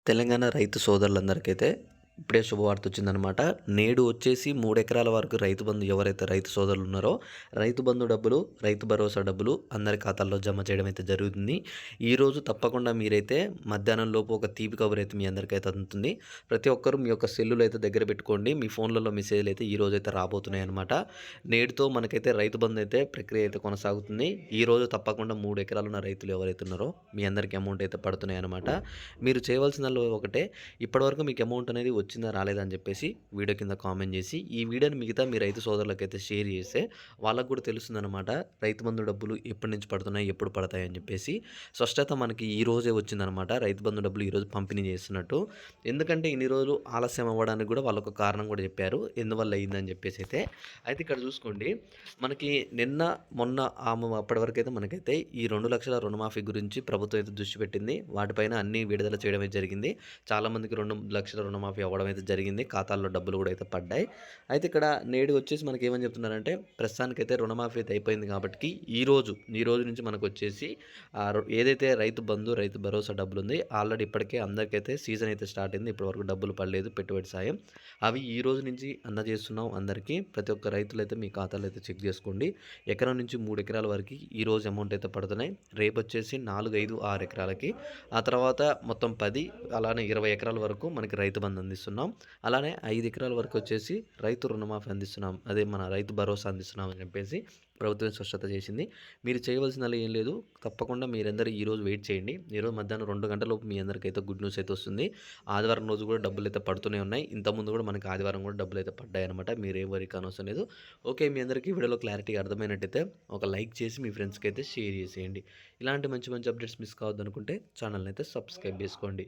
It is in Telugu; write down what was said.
తెలంగాణ రైతు సోదరులందరికైతే ఇప్పుడే శుభవార్త వచ్చిందనమాట. నేడు వచ్చేసి 3 ఎకరాల వరకు రైతు బంధు ఎవరైతే రైతు సోదరులు ఉన్నారో, రైతు బంధు డబ్బులు, రైతు భరోసా డబ్బులు అందరి ఖాతాల్లో జమ చేయడం అయితే జరుగుతుంది. ఈరోజు తప్పకుండా మీరైతే మధ్యాహ్నం లోపు ఒక తీపి కబురైతే మీ అందరికైతే అందుతుంది. ప్రతి ఒక్కరు మీ యొక్క సెల్లులు అయితే దగ్గర పెట్టుకోండి. మీ ఫోన్లలో మెసేజ్‌లు అయితే ఈరోజైతే రాబోతున్నాయన్నమాట. నేటితో మనకైతే రైతు బంధు అయితే ప్రక్రియ అయితే కొనసాగుతుంది. ఈరోజు తప్పకుండా 3 ఎకరాలున్న రైతులు ఎవరైతే ఉన్నారో మీ అందరికీ అమౌంట్ అయితే పడుతున్నాయన్నమాట. మీరు చేయవలసిందల్లా ఒకటే, ఇప్పటివరకు మీకు అమౌంట్ అనేది వచ్చిందా రాలేదా అని చెప్పేసి వీడియో కింద కామెంట్ చేసి, ఈ వీడియోని మిగతా మీ రైతు సోదరులకైతే షేర్ చేస్తే వాళ్ళకు కూడా తెలుస్తుందన్నమాట. రైతు బంధు డబ్బులు ఎప్పటి నుంచి పడుతున్నాయి, ఎప్పుడు పడతాయి అని చెప్పేసి స్పష్టత మనకి ఈ రోజే వచ్చిందనమాట. రైతు బంధు డబ్బులు ఈరోజు పంపిణీ చేస్తున్నట్టు. ఎందుకంటే ఇన్ని రోజులు ఆలస్యం అవ్వడానికి కూడా వాళ్ళొక కారణం కూడా చెప్పారు, ఎందువల్ల అయిందని చెప్పేసి అయితే ఇక్కడ చూసుకోండి, మనకి నిన్న మొన్న అప్పటి వరకు అయితే మనకైతే ఈ 2,00,000 రుణమాఫీ గురించి ప్రభుత్వం అయితే దృష్టి పెట్టింది. వాటిపైన అన్ని విడుదల చేయడమే జరిగింది. చాలామందికి 2,00,000 రుణమాఫీ అవ్వడం అయితే జరిగింది. ఖాతాల్లో డబ్బులు కూడా అయితే పడ్డాయి. అయితే ఇక్కడ నేడు వచ్చేసి మనకి ఏమని చెప్తున్నారంటే, ప్రస్తుతానికైతే రుణమాఫీ అయితే అయిపోయింది కాబట్టి ఈ రోజు నుంచి మనకు వచ్చేసి ఏదైతే రైతు బంధు, రైతు భరోసా డబ్బులు ఉంది, ఆల్రెడీ ఇప్పటికే అందరికైతే సీజన్ అయితే స్టార్ట్ అయింది. ఇప్పటివరకు డబ్బులు పడలేదు, పెట్టుబడి సాయం. అవి ఈ రోజు నుంచి అందజేస్తున్నాం అందరికీ. ప్రతి ఒక్క రైతులైతే మీ ఖాతాలో అయితే చెక్ చేసుకోండి. ఎకరం నుంచి 3 ఎకరాల వరకు ఈరోజు అమౌంట్ అయితే పడుతున్నాయి. రేపు వచ్చేసి 4, 5, 6 ఎకరాలకి, ఆ తర్వాత మొత్తం 10, అలానే 20 ఎకరాల వరకు మనకి రైతు బంధు అందిస్తున్నాం. అలానే 5 ఎకరాల వరకు వచ్చేసి రైతు రుణమాఫీ అందిస్తున్నాం. అదే మన రైతు భరోసా అందిస్తున్నాం అని చెప్పేసి ప్రభుత్వం స్పష్టత చేసింది. మీరు చేయవలసిందల్లా ఏం లేదు, తప్పకుండా మీరందరూ ఈరోజు వెయిట్ చేయండి. ఈరోజు మధ్యాహ్నం 2 గంటలలోపు మీ అందరికైతే గుడ్ న్యూస్ అయితే వస్తుంది. ఆదివారం రోజు కూడా డబ్బులు అయితే పడుతూనే ఉన్నాయి. ఇంతకుముందు కూడా మనకి ఆదివారం కూడా డబ్బులు అయితే పడ్డాయన్నమాట. మీరేం వరి కానవసరం లేదు. ఓకే, మీ అందరికీ వీడియోలో క్లారిటీగా అర్థమైనట్టయితే ఒక లైక్ చేసి మీ ఫ్రెండ్స్కి అయితే షేర్ చేసేయండి. ఇలాంటి మంచి మంచి అప్డేట్స్ మిస్ కావద్దనుకుంటే ఛానల్ని అయితే సబ్స్క్రైబ్ చేసుకోండి.